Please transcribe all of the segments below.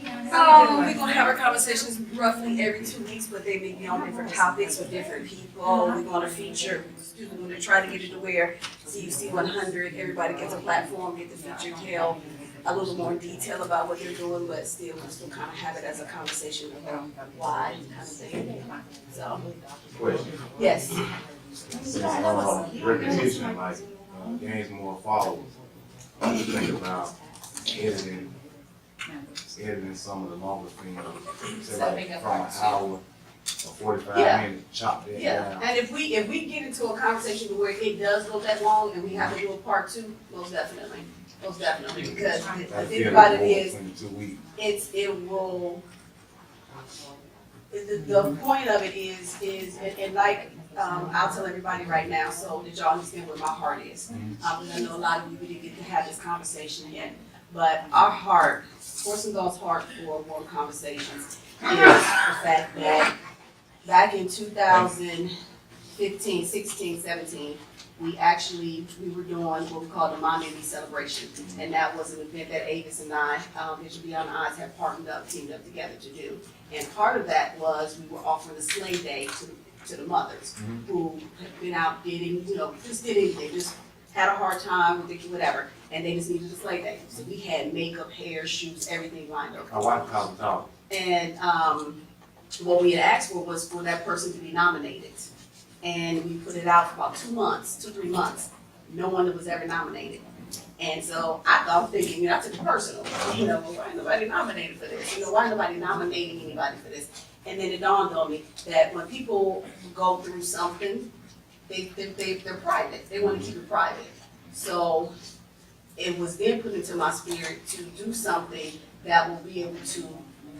We're gonna have our conversations roughly every 2 weeks, but they may be on different topics with different people. We're gonna feature, we're gonna try to get it to where CUC100, everybody gets a platform, get the feature, tell a little more detail about what they're doing, but still kind of have it as a conversation about why kind of thing. So, Question. yes. Repetition, like, gains more followers. I just think about editing some of the longer things, say like from an hour or 45 minutes, chop that down. And if we get into a conversation where it does go that long and we have to do a part 2, most definitely, because the thing about it is, it will. The point of it is, and like, I'll tell everybody right now, so that y'all understand where my heart is. I know a lot of you didn't get to have this conversation yet, but our heart, Porcelain's heart for more conversations, is the fact that back in 2015, 16, 17, we were doing what we call the Mom and Me celebration. And that was an event that Avis and I, Bishop Beyond the Odds, had teamed up together to do. And part of that was we were offering a sleigh day to the mothers who had been out getting, just did anything, just had a hard time, whatever, and they just needed a sleigh day. So we had makeup, hair, shoes, everything lined up. My wife calls it out. And what we had asked for was for that person to be nominated. And we put it out for about 2-3 months. No one was ever nominated. And so I was thinking, I took it personal. Why ain't nobody nominated for this? Why ain't nobody nominating anybody for this? And then it dawned on me that when people go through something, they're private. They want to keep it private. So it was then put into my spirit to do something that will be able to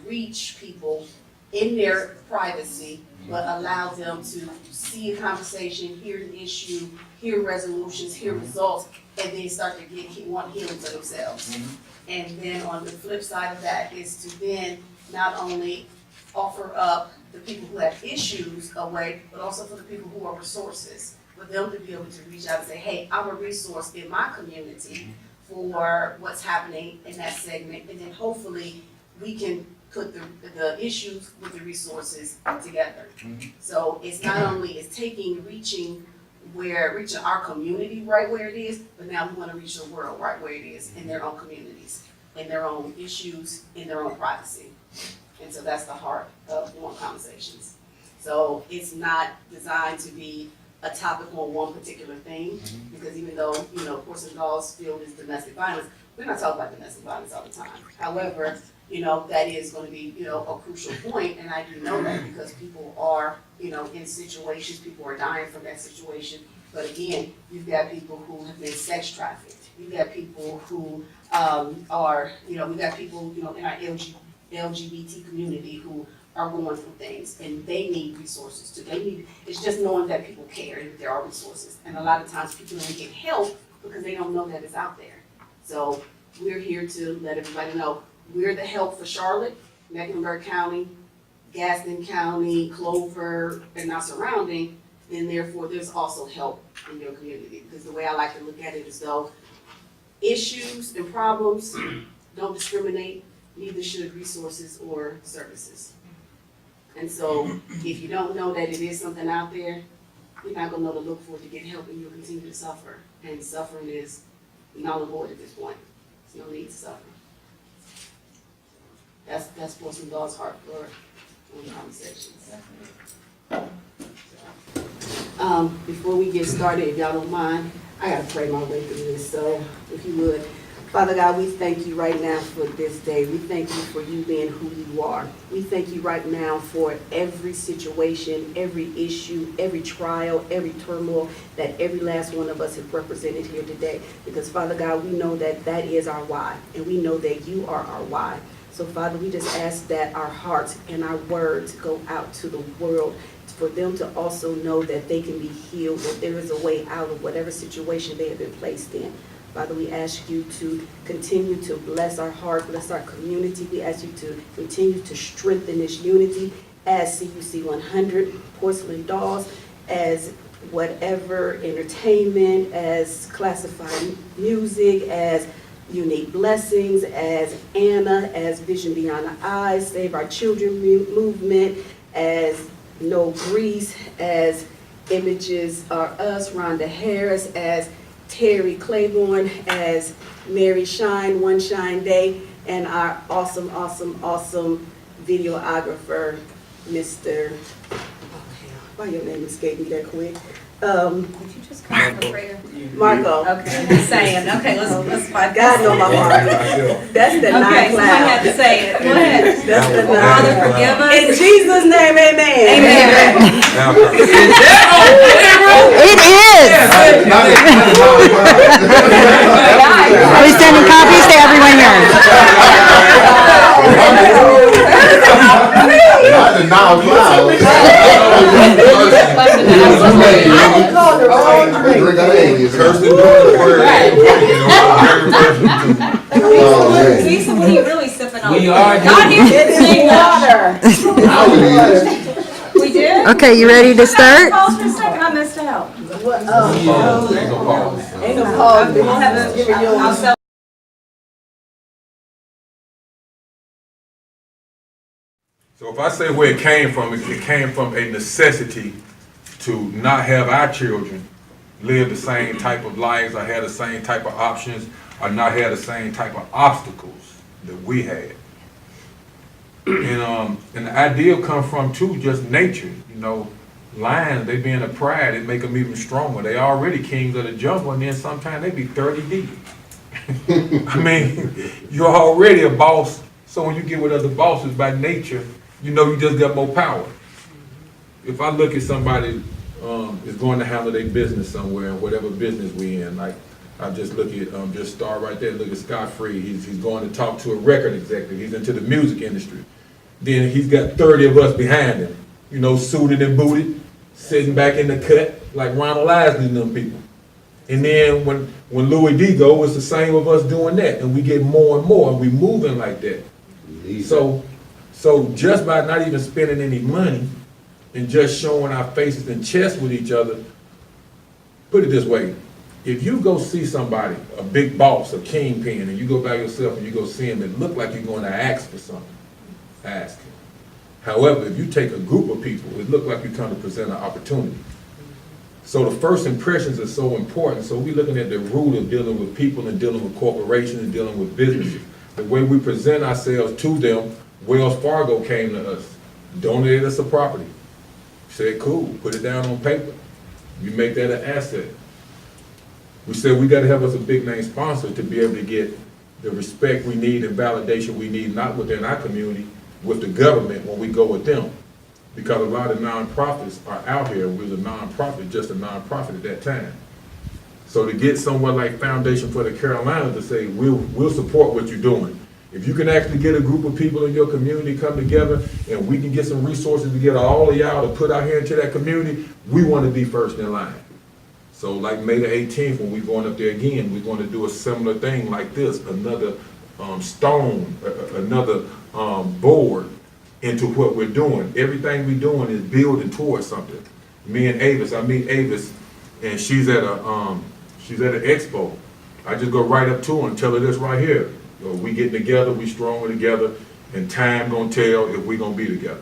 reach people in their privacy, but allow them to see a conversation, hear an issue, hear resolutions, hear results, and then start to want healing for themselves. And then on the flip side of that is to then not only offer up the people who have issues a way, but also for the people who are resources, for them to be able to reach out and say, hey, I'm a resource in my community for what's happening in that segment, and then hopefully we can put the issues with the resources together. So it's not only reaching our community right where it is, but now we want to reach the world right where it is in their own communities, in their own issues, in their own privacy. And so that's the heart of Warm Conversations. So it's not designed to be a topic on one particular thing, because even though, Porcelain Doll's field is domestic violence, we're not talking about domestic violence all the time. However, that is going to be, a crucial point, and I do know that because people are, in situations, people are dying from that situation. But again, you've got people who have been sex trafficked. You've got people who we've got people, in our LGBT community who are going through things, and they need resources too. It's just knowing that people care and that there are resources. And a lot of times people don't get help because they don't know that it's out there. So we're here to let everybody know we're the help for Charlotte, Mecklenburg County, Gaston County, Clover, and our surrounding, and therefore there's also help in your community. Because the way I like to look at it is though issues and problems don't discriminate, neither should resources or services. And so if you don't know that it is something out there, you're not gonna know to look for it to get help, and you'll continue to suffer. And suffering is null and void at this point. There's no need to suffer. That's Porcelain Doll's heart for conversations. Before we get started, if y'all don't mind, I gotta pray my way through this. So if you would, Father God, we thank you right now for this day. We thank you for you being who you are. We thank you right now for every situation, every issue, every trial, every turmoil that every last one of us have represented here today. Because Father God, we know that that is our why, and we know that you are our why. So Father, we just ask that our hearts and our words go out to the world for them to also know that they can be healed, that there is a way out of whatever situation they have been placed in. Father, we ask you to continue to bless our heart, bless our community. We ask you to continue to strengthen this unity as CUC100, Porcelain Dolls, as whatever entertainment, as classified music, as Unique Blessings, as Anna, as Vision Beyond the Eyes, Save Our Children movement, as No Grease, as Images Are Us, Rhonda Harris, as Terry Claiborne, as Mary Shine, One Shine Day, and our awesome videographer, Mr. Why your name escaped me that quick? Did you just come up with prayer? Marco. Okay, just saying. Okay, let's find. God know my heart. That's the Okay, nine somebody had cloud. to say it. Go ahead. That's the Father, nine. forgive us. In Jesus' name, amen. Amen. It is. Are we sending copies to everyone here? Not the now cloud. I can call the wrong thing. Lisa, what are you really sipping on? We are Not here. here. It is water. Now it is. We did? Okay, you ready to start? Pause for a second, I missed the help. Ain't no pause. We'll have Give it yours. I'll sell. So if I say where it came from a necessity to not have our children live the same type of lives or have the same type of options or not have the same type of obstacles that we had. And the idea come from too just nature, you know. Lions, they being a pride, it make them even stronger. They already kings of the jungle, and then sometimes they be 30 deep. I mean, you're already a boss, so when you get with other bosses by nature, you know you just got more power. If I look at somebody is going to handle their business somewhere, in whatever business we in, like I just look at just start right there. Look at Scott Free. He's going to talk to a record executive. He's into the music industry. Then he's got 30 of us behind him, you know, suited and booted, sitting back in the cut like Ronald Isley and them people. And then when Louis D go, it's the same of us doing that, and we get more and more, and we moving like that. So just by not even spending any money and just showing our faces and chests with each other, put it this way, if you go see somebody, a big boss, a kingpin, and you go by yourself and you go see him, it look like you're going to ask for something, ask him. However, if you take a group of people, it look like you come to present an opportunity. So the first impressions are so important. So we're looking at the root of dealing with people and dealing with corporations and dealing with businesses. The way we present ourselves to them, Wells Fargo came to us, donated us a property. Said, cool, put it down on paper. You make that an asset. We said we got to have us a big name sponsor to be able to get the respect we need and validation we need, not within our community, with the government when we go with them. Because a lot of nonprofits are out here. We're a nonprofit, just a nonprofit at that time. So to get somewhere like Foundation for the Carolinas to say, we'll support what you're doing. If you can actually get a group of people in your community come together and we can get some resources together, all of y'all to put out here into that community, we want to be first in line. So like May the 18th, when we're going up there again, we're going to do a similar thing like this, another stone, another board into what we're doing. Everything we're doing is building towards something. Me and Avis, I meet Avis, and she's at an expo. I just go right up to her and tell her this right here. We getting together, we stronger together, and time gonna tell if we gonna be together.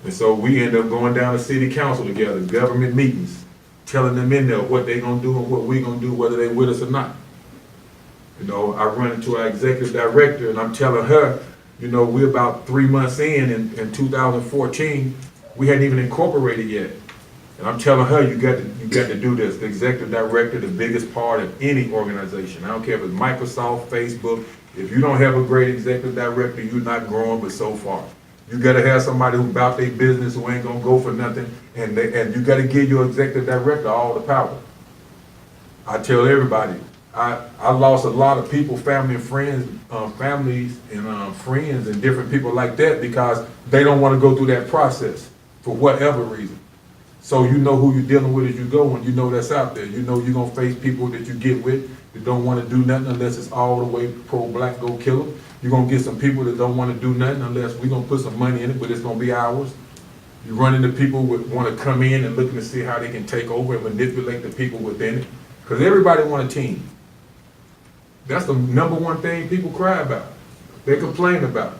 And so we end up going down to city council together, government meetings, telling them in there what they gonna do and what we gonna do, whether they with us or not. You know, I run into our executive director and I'm telling her, you know, we're about 3 months in 2014, we hadn't even incorporated yet. And I'm telling her, you got to do this. The executive director, the biggest part of any organization. I don't care if it's Microsoft, Facebook. If you don't have a great executive director, you're not growing but so far. You got to have somebody who about their business, who ain't gonna go for nothing, and you got to give your executive director all the power. I tell everybody, I lost a lot of people, family and friends, families and friends and different people like that because they don't want to go through that process for whatever reason. So you know who you're dealing with as you go, and you know that's out there. You know you're going to face people that you get with that don't want to do nothing unless it's all the way pro-black, go kill them. You're going to get some people that don't want to do nothing unless we're going to put some money in it, but it's going to be ours. You run into people who want to come in and looking to see how they can take over and manipulate the people within it. Because everybody want a team. That's the number one thing people cry about. They complain about.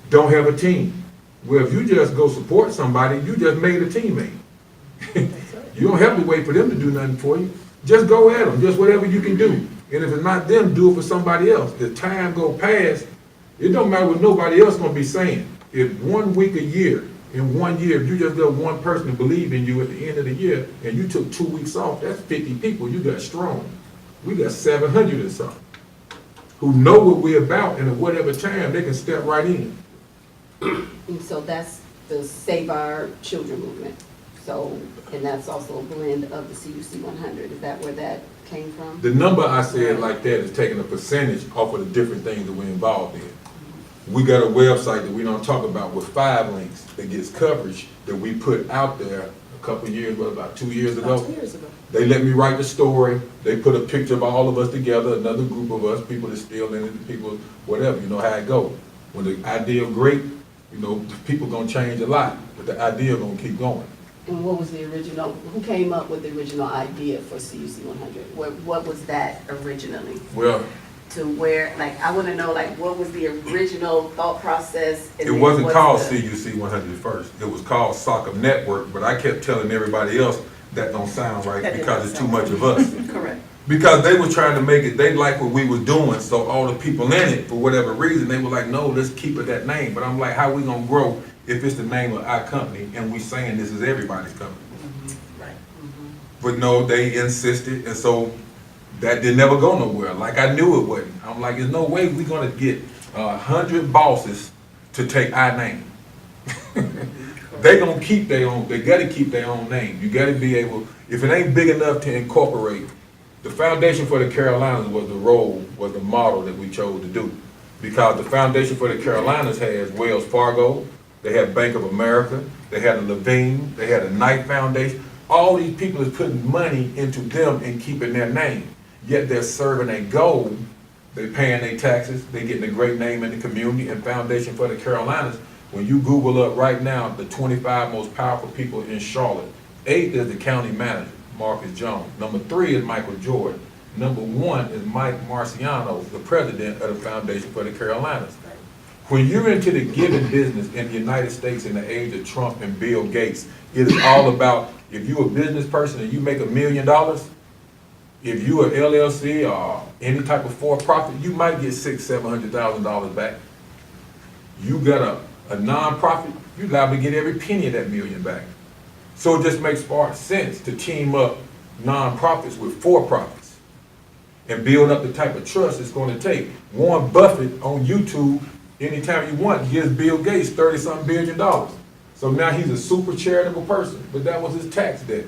Don't have a team. Well, if you just go support somebody, you just made a teammate. You don't have to wait for them to do nothing for you. Just go at them, just whatever you can do. And if it's not them, do it for somebody else. As time go past, it don't matter what nobody else gonna be saying. If 1 week a year, in 1 year, if you just got one person to believe in you at the end of the year, and you took 2 weeks off, that's 50 people you got strong. We got 700 or something, who know what we're about, and at whatever time, they can step right in. And so that's the Save Our Children movement. So, and that's also a blend of the CUC100. Is that where that came from? The number I said like that is taking a percentage off of the different things that we're involved in. We got a website that we don't talk about with 5 links that gets coverage that we put out there a couple of years, about 2 years ago. About 2 years ago. They let me write the story. They put a picture of all of us together, another group of us, people that still in it, people, whatever, you know how it goes. When the idea great, you know, the people gonna change a lot, but the idea gonna keep going. And what was the original, who came up with the original idea for CUC100? What was that originally? Well, To where, like, I wanna know, like, what was the original thought process? And it then wasn't what's called the- CUC100 first. It was called Soccer Network, but I kept telling everybody else that don't sound right That did because not it's too sound much of us. Correct. Because they were trying to make it, they liked what we was doing, so all the people in it, for whatever reason, they were like, no, let's keep it that name. But I'm like, how we gonna grow if it's the name of our company and we saying this is everybody's company? Right. But no, they insisted, and so that did never go nowhere. Like I knew it wouldn't. I'm like, there's no way we gonna get 100 bosses to take our name. They gonna keep their own, they gotta keep their own name. You gotta be able, if it ain't big enough to incorporate, the Foundation for the Carolinas was the model that we chose to do. Because the Foundation for the Carolinas has Wells Fargo, they have Bank of America, they had a Levine, they had a Knight Foundation. All these people is putting money into them and keeping their name. Yet they're serving a goal, they paying their taxes, they getting a great name in the community. And Foundation for the Carolinas, when you Google up right now, the 25 most powerful people in Charlotte, 8 is the county manager, Marcus Jones. Number 3 is Michael Jordan. Number 1 is Mike Marciano, the president of the Foundation for the Carolinas. When you're into the giving business in the United States in the age of Trump and Bill Gates, it is all about, if you're a business person and you make $1 million, if you're an LLC or any type of for-profit, you might get $600,000-$700,000 back. You got a non-profit, you're liable to get every penny of that $1 million back. So it just makes far sense to team up non-profits with for-profits and build up the type of trust it's going to take. Warren Buffett on YouTube, anytime you want, gives Bill Gates $30-something billion. So now he's a super charitable person, but that was his tax debt.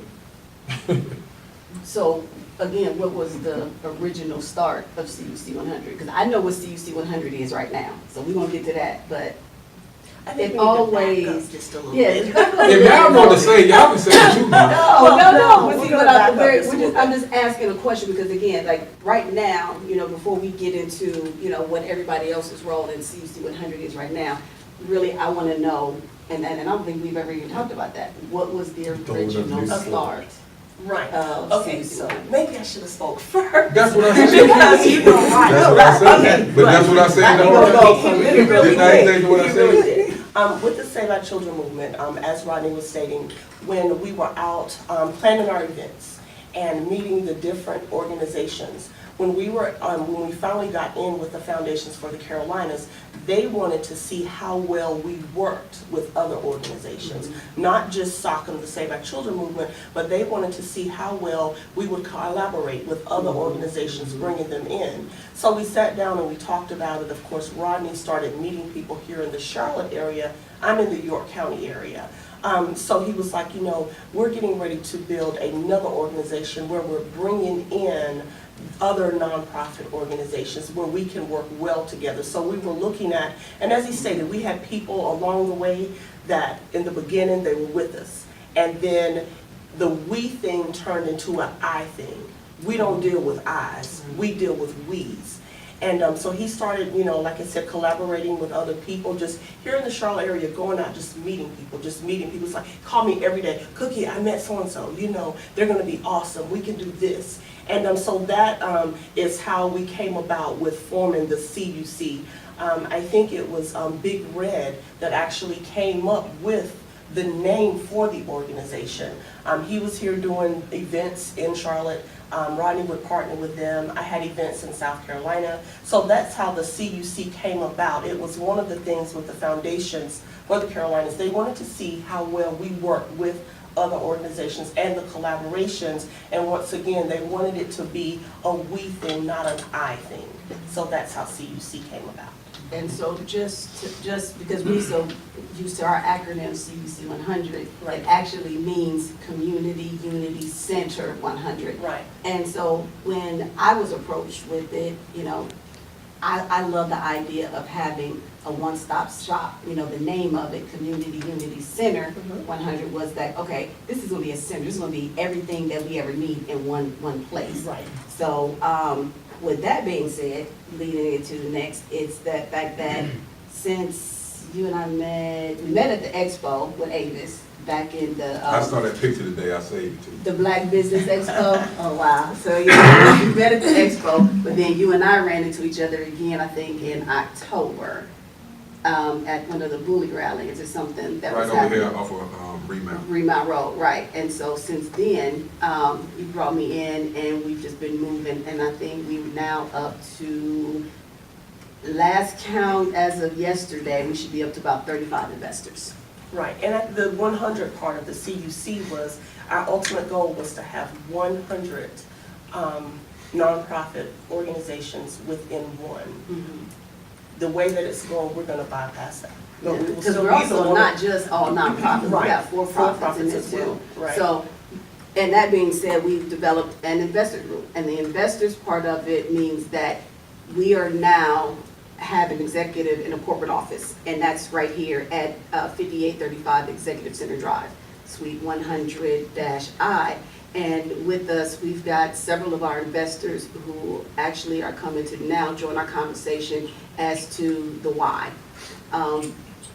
So, again, what was the original start of CUC100? Because I know what CUC100 is right now, so we're gonna get to that, but I think it we need to back always, up just a little yeah. bit. If y'all want to say, y'all can say what you want. No, we're but see, gonna but back up just a little I'm just asking a question because again, like, right now, you know, before we get into, you know, what everybody else's role in CUC100 is right now, really, I wanna know, and I don't think we've ever even talked about that, what was the original start? Right. of Okay, CUC100? so maybe I should have spoke first. That's what I said. Because you know, right. That's what I said. Okay, But that's what I said. You really Didn't I did. say what I You really said? did. With the Save Our Children movement, as Rodney was stating, when we were out planning our events and meeting the different organizations, when we finally got in with the Foundations for the Carolinas, they wanted to see how well we worked with other organizations, not just SOCM, the Save Our Children movement, but they wanted to see how well we would collaborate with other organizations, bringing them in. So we sat down and we talked about it. Of course, Rodney started meeting people here in the Charlotte area. I'm in the York County area. So he was like, you know, we're getting ready to build another organization where we're bringing in other nonprofit organizations where we can work well together. So we were looking at, and as he stated, we had people along the way that in the beginning they were with us. And then the we thing turned into an I thing. We don't deal with I's, we deal with we's. And so he started, you know, like I said, collaborating with other people, just here in the Charlotte area, going out, just meeting people. It's like, call me every day. Cookie, I met so-and-so, you know, they're gonna be awesome, we can do this. And so that is how we came about with forming the CUC. I think it was Big Red that actually came up with the name for the organization. He was here doing events in Charlotte. Rodney would partner with them. I had events in South Carolina. So that's how the CUC came about. It was one of the things with the foundations for the Carolinas. They wanted to see how well we work with other organizations and the collaborations. And once again, they wanted it to be a we thing, not an I thing. So that's how CUC came about. And so just because we're so used to our acronym CUC100, Right. it actually means Community Unity Center 100. Right. And so when I was approached with it, I love the idea of having a one-stop shop. The name of it, Community Unity Center 100, was that, okay, this is gonna be a center. This is gonna be everything that we ever need in one place. Right. So, with that being said, leading into the next, it's the fact that since you and I we met at the expo with Avis back in the. I saw that picture today, I saved it to you. The Black Business Expo. Oh, wow. So, we met at the expo, but then you and I ran into each other again, I think, in October, at one of the bully rallies or something that was Right over happening. here off of Remount. Remount Road, right. And so since then, you brought me in and we've just been moving, and I think we're now up to, last count as of yesterday, we should be up to about 35 investors. Right, and the 100 part of the CUC was, our ultimate goal was to have 100 nonprofit organizations within one. The way that it's going, we're gonna bypass that. But we will Because still we're be the also one- not just all nonprofits, we Right. got for-profits in For-profits this as well, too. right. So, and that being said, we've developed an investor group, and the investors part of it means that we are now have an executive in a corporate office, and that's right here at 5835 Executive Center Drive, Suite 100-I. And with us, we've got several of our investors who actually are coming to now join our conversation as to the why.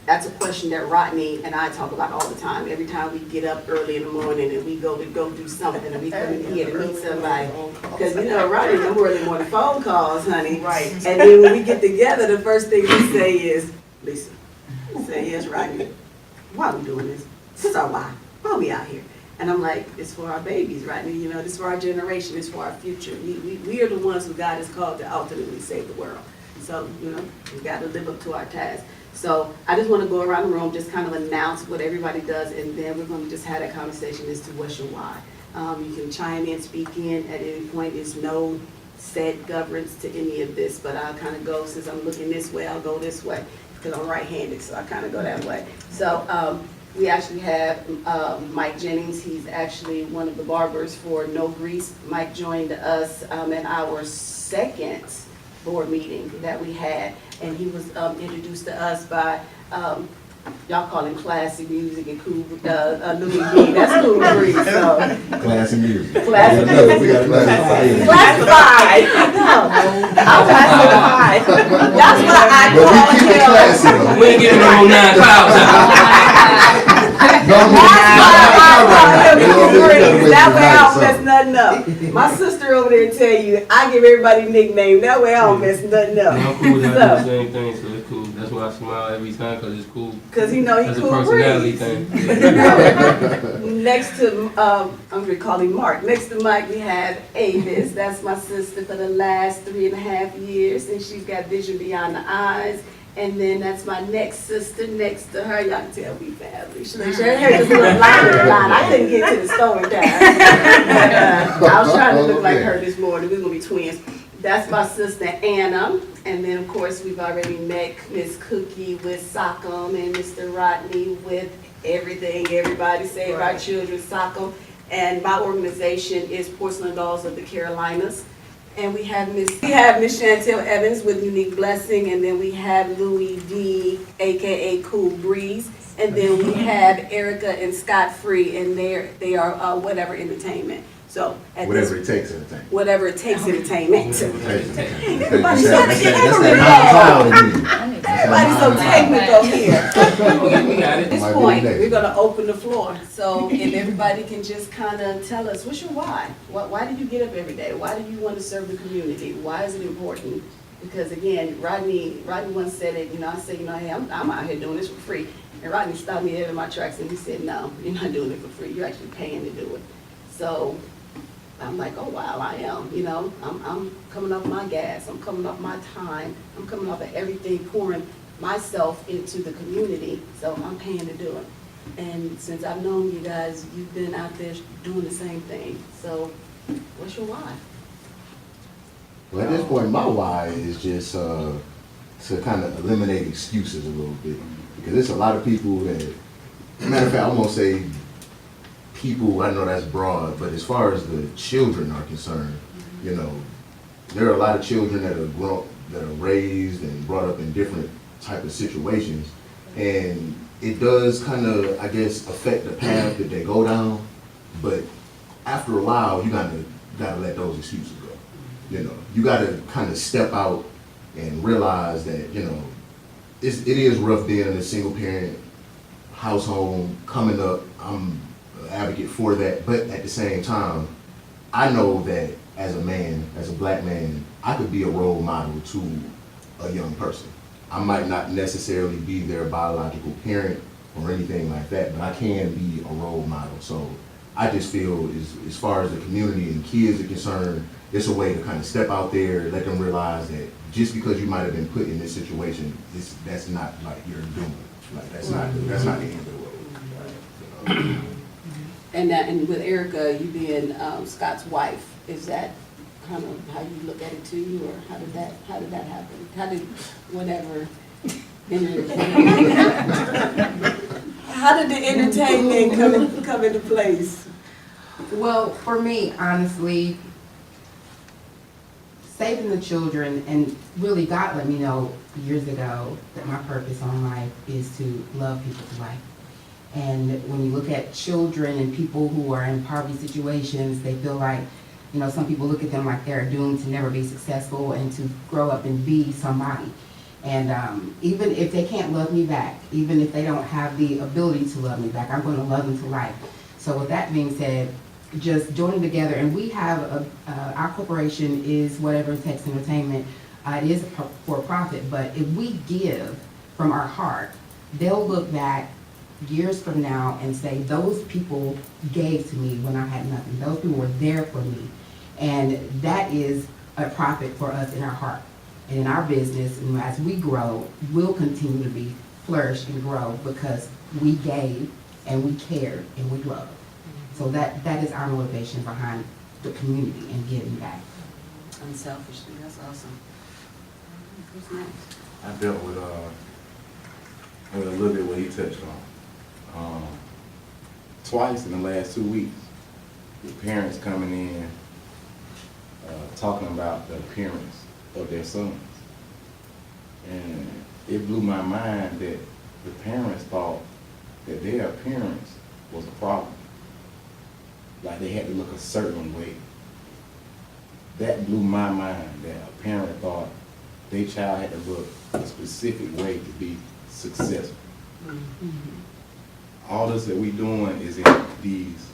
That's a question that Rodney and I talk about all the time. Every time we get up early in the morning and we go do something, and we come in here to meet somebody. Because Rodney, no early morning phone calls, honey. Right. And then when we get together, the first thing we say is, Lisa, we say, yes, Rodney, why are we doing this? This is our why. Why are we out here? And I'm like, it's for our babies, Rodney. It's for our generation. It's for our future. We are the ones who God has called to ultimately save the world. So, we got to live up to our task. So I just want to go around the room, just kind of announce what everybody does, and then we're going to just have that conversation as to what's your why. You can chime in, speak in at any point. There's no set governance to any of this, but I'll kind of go, since I'm looking this way, I'll go this way, because I'm right-handed, so I kind of go that way. So we actually have Mike Jennings. He's actually one of the barbers for No Grease. Mike joined us at our second board meeting that we had, and he was introduced to us by, y'all call him classy music and cool, Louis V. That's Cool Breeze, so. Classy music. Classy We got classified. Classified. No, I'm classified. That's what I But we call keep it him. classy though. We ain't giving no 9 clouds. That way I don't mess nothing up. My sister over there tell you, I give everybody a nickname. That way I don't mess nothing up. I'm cool with that, do the same thing, so it's cool. That's why I smile every time, because it's cool. Cause he know he That's a cool personality breeze. thing. Next to, I'm gonna call him Mark. Next to Mike, we have Avis. That's my sister for the last 3.5 years, and she's got vision beyond the eyes. And then that's my next sister next to her. Y'all can tell we family. She her hair just look line in line. I couldn't get to the story time. I was trying to look like her this morning. We're gonna be twins. That's my sister Anna. And then of course we've already met Miss Cookie with Sockham and Mr. Rodney with everything. Everybody Save Our Children Sockham. And my organization is Porcelain Dolls of the Carolinas. And we have Miss Chantel Evans with Unique Blessing, and then we have Louis V, aka Cool Breeze, and then we have Erica and Scott Free, and they are Whatever Entertainment. So at Whatever this, it takes entertainment. Whatever it takes entertainment. Everybody's Everybody's trying to get That's that little technical here. We got At it. this Might be point, next. We're gonna open the floor. so if everybody can just kind of tell us, what's your why? Why do you get up every day? Why do you want to serve the community? Why is it important? Because again, Rodney once said it, you know, I said, you know, hey, I'm out here doing this for free. And Rodney stopped me dead in my tracks and he said, no, you're not doing it for free. You're actually paying to do it. So I'm like, oh, wow, I am, you know, I'm coming off my gas, I'm coming off my time, I'm coming off of everything, pouring myself into the community, so I'm paying to do it. And since I've known you guys, you've been out there doing the same thing, so what's your why? Well, at this point, my why is just to kind of eliminate excuses a little bit. Because there's a lot of people that, matter of fact, I'm going to say people, I know that's broad, but as far as the children are concerned, you know, there are a lot of children that are raised and brought up in different type of situations. And it does kind of, I guess, affect the path that they go down. But after a while, you gotta let those excuses go. You know, you gotta kind of step out and realize that, you know, it is rough being in a single parent household coming up. I'm an advocate for that, but at the same time, I know that as a man, as a black man, I could be a role model to a young person. I might not necessarily be their biological parent or anything like that, but I can be a role model. So I just feel as far as the community and kids are concerned, it's a way to kind of step out there, let them realize that just because you might have been put in this situation, that's not like you're doing. Like that's not the end of the road. And with Erica, you being Scott's wife, is that kind of how you look at it too, or how did that happen? How did whatever? How did the entertainment come into place? Well, for me, honestly, saving the children, and really God let me know years ago that my purpose on life is to love people to life. And when you look at children and people who are in poverty situations, they feel like, you know, some people look at them like they're doomed to never be successful and to grow up and be somebody. And even if they can't love me back, even if they don't have the ability to love me back, I'm going to love them to life. So with that being said, just joining together, and we have our corporation is Whatever It Takes Entertainment. It is for profit, but if we give from our heart, they'll look back years from now and say, those people gave to me when I had nothing. Those people were there for me. And that is a profit for us in our heart. And in our business, and as we grow, we'll continue to be flourish and grow because we gave and we cared and we loved. So that is our motivation behind the community and giving back. Unselfishly, that's awesome. Who's next? I dealt with a little bit what he touched on. Twice in the last 2 weeks, the parents coming in talking about the appearance of their sons. And it blew my mind that the parents thought that their appearance was a problem. Like they had to look a certain way. That blew my mind that a parent thought their child had to look a specific way to be successful. All this that we doing is in these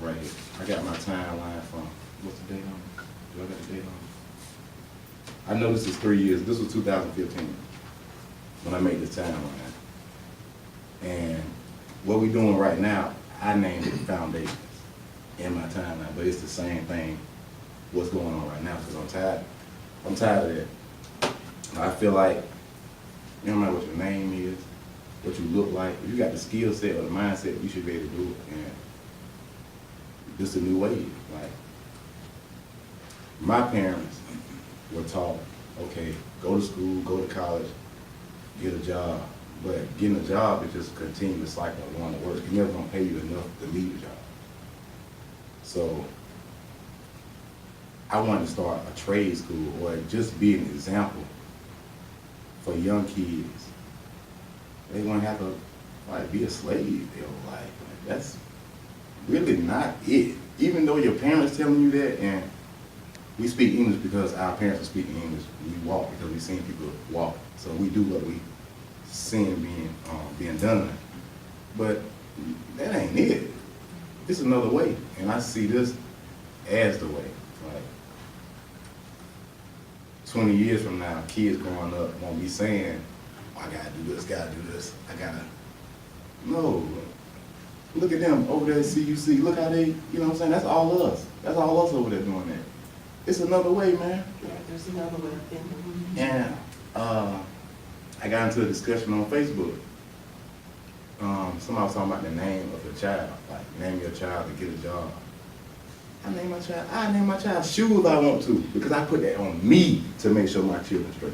right here. I got my timeline from, what's the date on it? Do I got the date on it? I know this is 3 years. This was 2015 when I made this timeline. And what we're doing right now, I named it Foundations in my timeline, but it's the same thing what's going on right now because I'm tired. I'm tired of that. I feel like, you don't matter what your name is, what you look like, if you got the skill set or the mindset, you should be able to do it. And this is a new wave. Like, my parents were taught, okay, go to school, go to college, get a job. But getting a job is just a continuous cycle of going to work. It's never gonna pay you enough to leave a job. So I wanted to start a trade school or just be an example for young kids. They're gonna have to like be a slave their whole life. Like, that's really not it. Even though your parents telling you that, and we speak English because our parents are speaking English. We walk because we've seen people walk. So we do what we sin being done. But that ain't it. It's another way, and I see this as the way. Like 20 years from now, kids growing up won't be saying, oh, I gotta do this, I gotta. No. Look at them over there at CUC. Look how they, you know what I'm saying? That's all us. That's all us over there doing that. It's another way, man. Yeah, there's another way. And I got into a discussion on Facebook. Somebody was talking about the name of a child, like name your child to get a job. I name my child shoes I want to, because I put that on me to make sure my children straight.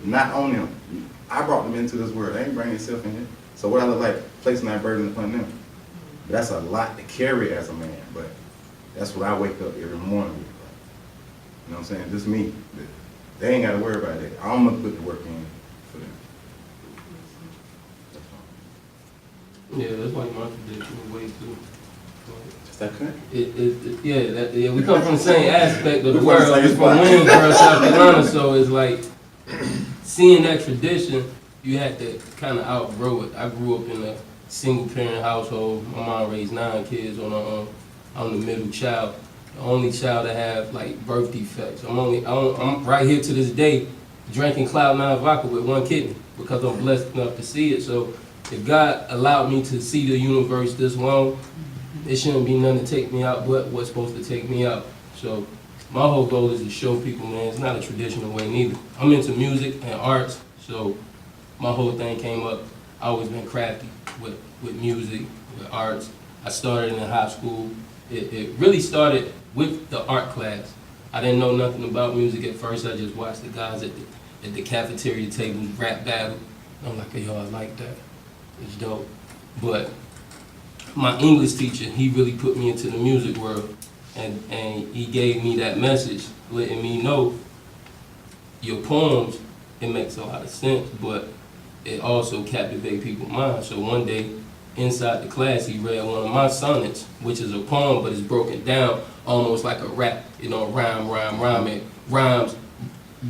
Not on them. I brought them into this world. They ain't bringing themselves in here. So what I look like, placing that burden upon them. But that's a lot to carry as a man, but that's what I wake up every morning with. You know what I'm saying? Just me. They ain't got to worry about it. I'm going to put the work in for them. Yeah, that's why my traditional way too. Is that correct? Yeah, we come from the same aspect of the world. We're from Waynesboro, South Carolina, so it's like seeing that tradition, you had to kind of outgrow it. I grew up in a single parent household. My mom raised 9 kids on her own. I'm the middle child, the only child to have like birth defects. I'm right here to this day drinking Cloud 9 vodka with 1 kidney because I'm blessed enough to see it. So if God allowed me to see the universe this long, it shouldn't be nothing to take me out but what's supposed to take me out. So my whole goal is to show people, man, it's not a traditional way neither. I'm into music and arts, so my whole thing came up. I always been crafty with music, with arts. I started in high school. It really started with the art class. I didn't know nothing about music at first. I just watched the guys at the cafeteria tables rap battle. I'm like, yo, I like that. It's dope. But my English teacher, he really put me into the music world, and he gave me that message, letting me know your poems, it makes a lot of sense, but it also captivates people's minds. So one day, inside the class, he read one of my sonnets, which is a poem, but it's broken down almost like a rap. You know, rhyme, and rhymes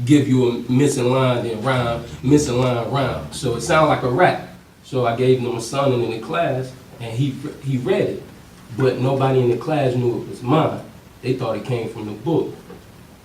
give you a missing line, then rhyme, missing line, rhyme. So it sounds like a rap. So I gave him a sonnet in the class, and he read it, but nobody in the class knew it was mine. They thought it came from the book.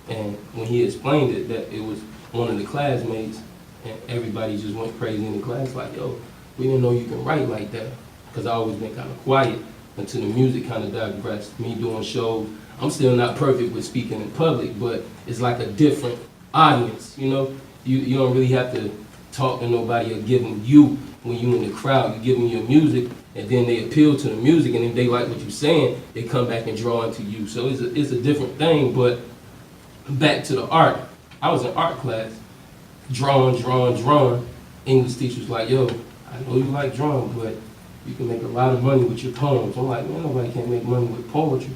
And when he explained it, that it was one of the classmates, and everybody just went crazy in the class, like, yo, we didn't know you can write like that. Because I always been kind of quiet until the music kind of digressed. Me doing shows, I'm still not perfect with speaking in public, but it's like a different audience, you know? You don't really have to talk to nobody or give them you when you in the crowd. You give them your music, and then they appeal to the music, and if they like what you're saying, they come back and draw into you. So it's a different thing, but back to the art. I was in art class, drawing. English teacher was like, yo, I know you like drawing, but you can make a lot of money with your poems. I'm like, man, nobody can make money with poetry.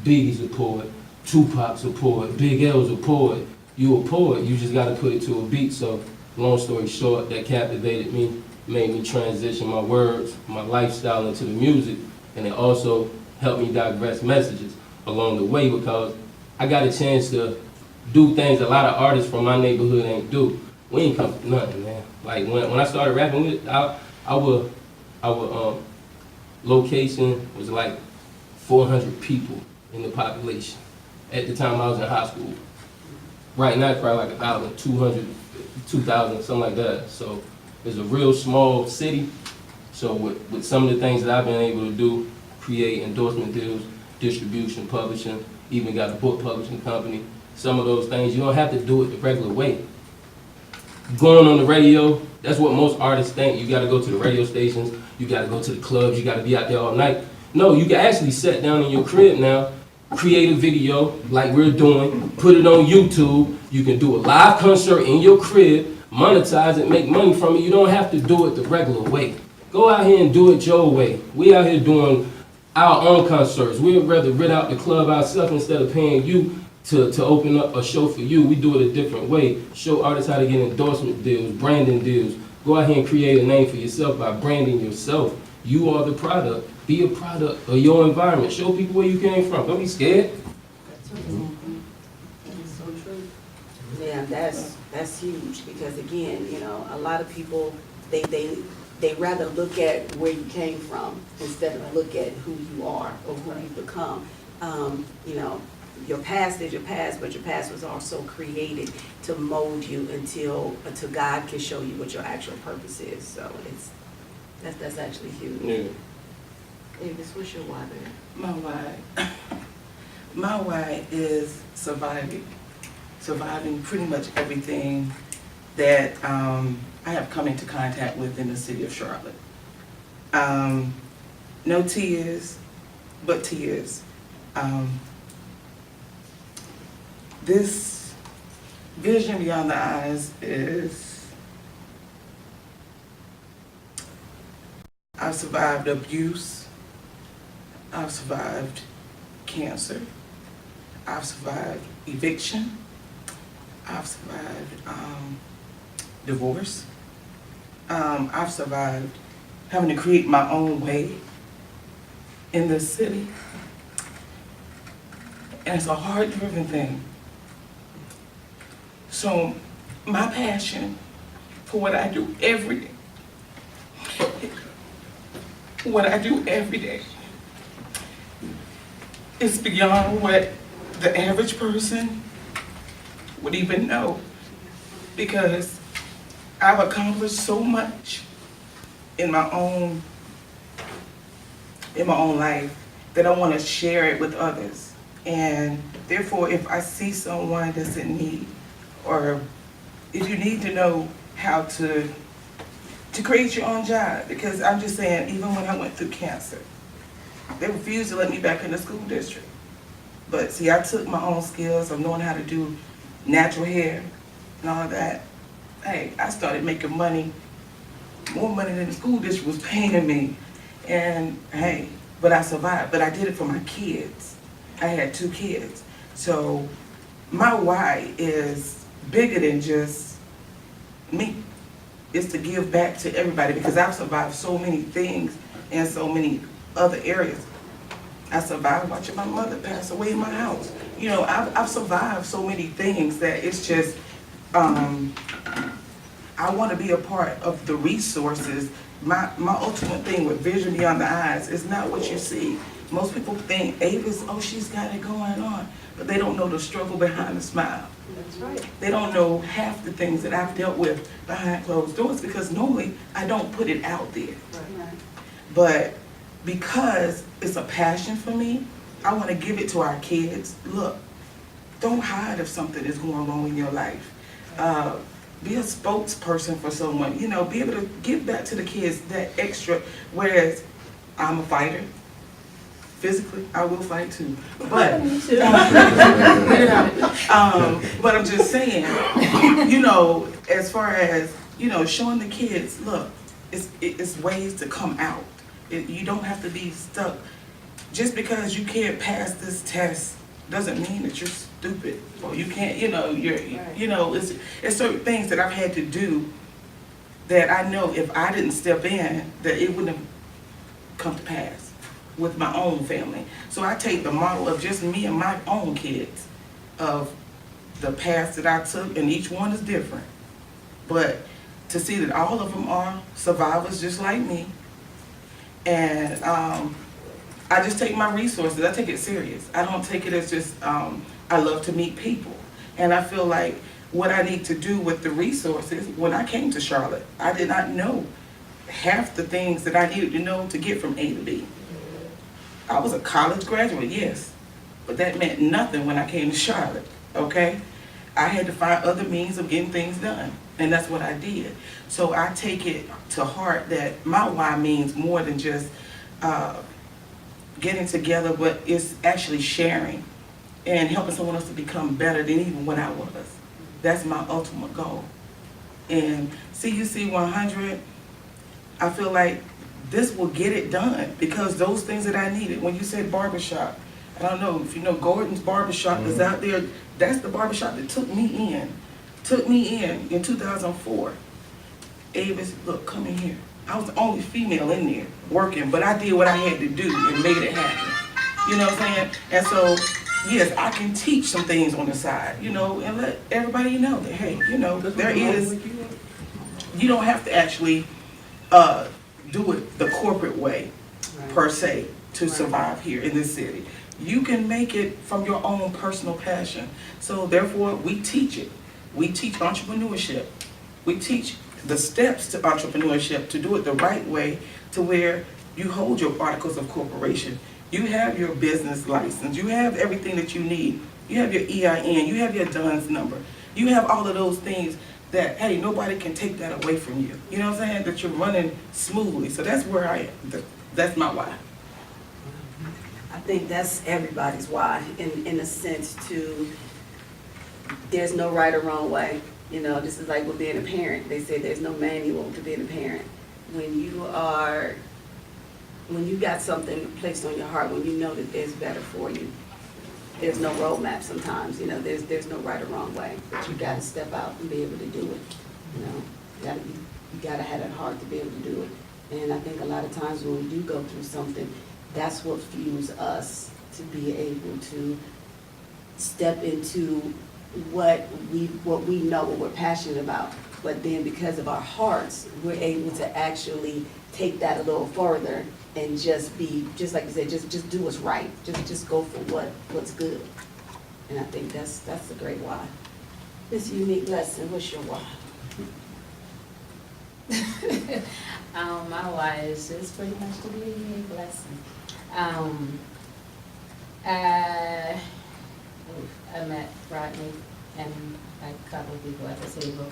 Biggie's a poet, Tupac's a poet, Big L's a poet. You a poet, you just gotta put it to a beat. So long story short, that captivated me, made me transition my words, my lifestyle into the music, and it also helped me digress messages along the way, because I got a chance to do things a lot of artists from my neighborhood ain't do. We ain't come from nothing, man. Like when I started rapping, our location was like 400 people in the population. At the time I was in high school. Right now it's probably like 1,000, 200, 2,000, something like that. So it's a real small city. So with some of the things that I've been able to do, create endorsement deals, distribution, publishing, even got a book publishing company, some of those things, you don't have to do it the regular way. Going on the radio, that's what most artists think. You gotta go to the radio stations, you gotta go to the clubs, you gotta be out there all night. No, you can actually sit down in your crib now, create a video like we're doing, put it on YouTube. You can do a live concert in your crib, monetize it, make money from it. You don't have to do it the regular way. Go out here and do it your way. We out here doing our own concerts. We'd rather rent out the club ourselves instead of paying you to open up a show for you. We do it a different way. Show artists how to get endorsement deals, branding deals. Go out here and create a name for yourself by branding yourself. You are the product. Be a product of your environment. Show people where you came from. Don't be scared. That's so true. Yeah, that's huge, because again, you know, a lot of people they rather look at where you came from instead of look at who you are or who you've become. You know, your past is your past, but your past was also created to mold you until God can show you what your actual purpose is. So that's actually huge. Yeah. Avis, what's your why there? My why, my why is surviving pretty much everything that I have come into contact with in the city of Charlotte. No tears, but tears. This vision beyond the eyes is, I've survived abuse, I've survived cancer, I've survived eviction, I've survived divorce, I've survived having to create my own way in this city. And it's a hard-driven thing. So my passion for what I do every day, is beyond what the average person would even know, because I've accomplished so much in my own life that I want to share it with others. And therefore, if I see someone that's in need, or if you need to know how to create your own job, because I'm just saying, even when I went through cancer, they refused to let me back in the school district. But see, I took my own skills of knowing how to do natural hair and all of that. Hey, I started making money, more money than the school district was paying me. And hey, but I survived, but I did it for my kids. I had 2 kids. So my why is bigger than just me. It's to give back to everybody, because I've survived so many things in so many other areas. I survived watching my mother pass away in my house. You know, I've survived so many things that it's just, I want to be a part of the resources. My ultimate thing with Vision Beyond the Eyes is not what you see. Most people think Avis, oh, she's got it going on, but they don't know the struggle behind the smile. That's right. They don't know half the things that I've dealt with behind closed doors, because normally I don't put it out there. Right. But because it's a passion for me, I want to give it to our kids. Look, don't hide if something is going wrong in your life. Be a spokesperson for someone. You know, be able to give back to the kids that extra. Whereas I'm a fighter. Physically, I will fight too. But but I'm just saying, you know, as far as, you know, showing the kids, look, it's ways to come out. You don't have to be stuck. Just because you can't pass this test doesn't mean that you're stupid or you can't, you know, you know, it's certain things that I've had to do that I know if I didn't step in, that it wouldn't have come to pass with my own family. So I take the model of just me and my own kids, of the path that I took, and each one is different. But to see that all of them are survivors just like me, and I just take my resources, I take it serious. I don't take it as just, I love to meet people. And I feel like what I need to do with the resources, when I came to Charlotte, I did not know half the things that I needed to know to get from A to B. I was a college graduate, yes, but that meant nothing when I came to Charlotte, okay? I had to find other means of getting things done, and that's what I did. So I take it to heart that my why means more than just getting together, but it's actually sharing and helping someone else to become better than even what I was. That's my ultimate goal. And CUC100, I feel like this will get it done, because those things that I needed, when you said barbershop, I don't know if you know Gordon's barbershop is out there. That's the barbershop that took me in 2004. Avis, look, come in here. I was the only female in there working, but I did what I had to do and made it happen. You know what I'm saying? And so, yes, I can teach some things on the side, you know, and let everybody know that, hey, you know, there is, you don't have to actually do it the corporate way, per se, to survive here in this city. You can make it from your own personal passion. So therefore, we teach it. We teach entrepreneurship. We teach the steps to entrepreneurship, to do it the right way, to where you hold your articles of corporation. You have your business license. You have everything that you need. You have your EIN. You have your DUNS number. You have all of those things that, hey, nobody can take that away from you. You know what I'm saying? That you're running smoothly. So that's where I am. That's my why. I think that's everybody's why, in a sense, there's no right or wrong way. You know, this is like with being a parent. They say there's no manual to being a parent. When you got something placed on your heart, when you know that there's better for you, there's no roadmap sometimes. You know, there's no right or wrong way, but you got to step out and be able to do it. You know, you gotta have that heart to be able to do it. And I think a lot of times when we do go through something, that's what fuels us to be able to step into what we know, what we're passionate about. But then because of our hearts, we're able to actually take that a little further and just be, just like you said, just do what's right. Just go for what's good. And I think that's a great why. This unique lesson, what's your why? My why is just pretty much to be a unique lesson. I met Rodney and a couple of people at the table.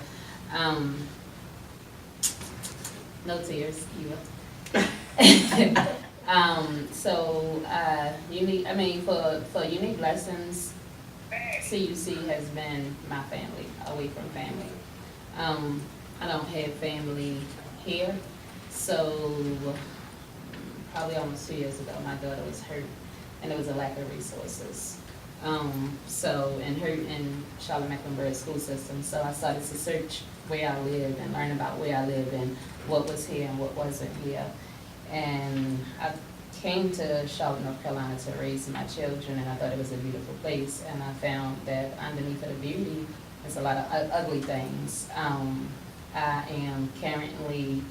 No tears, you for unique lessons, CUC has been my family, away from family. I don't have family here, so probably almost 2 years ago, my daughter was hurt, and there was a lack of resources. In Charlotte-Mecklenburg school system, so I started to search where I live and learn about where I live and what was here and what wasn't here. And I came to Charlotte, North Carolina to raise my children, and I thought it was a beautiful place, and I found that underneath of the beauty, there's a lot of ugly things. I am currently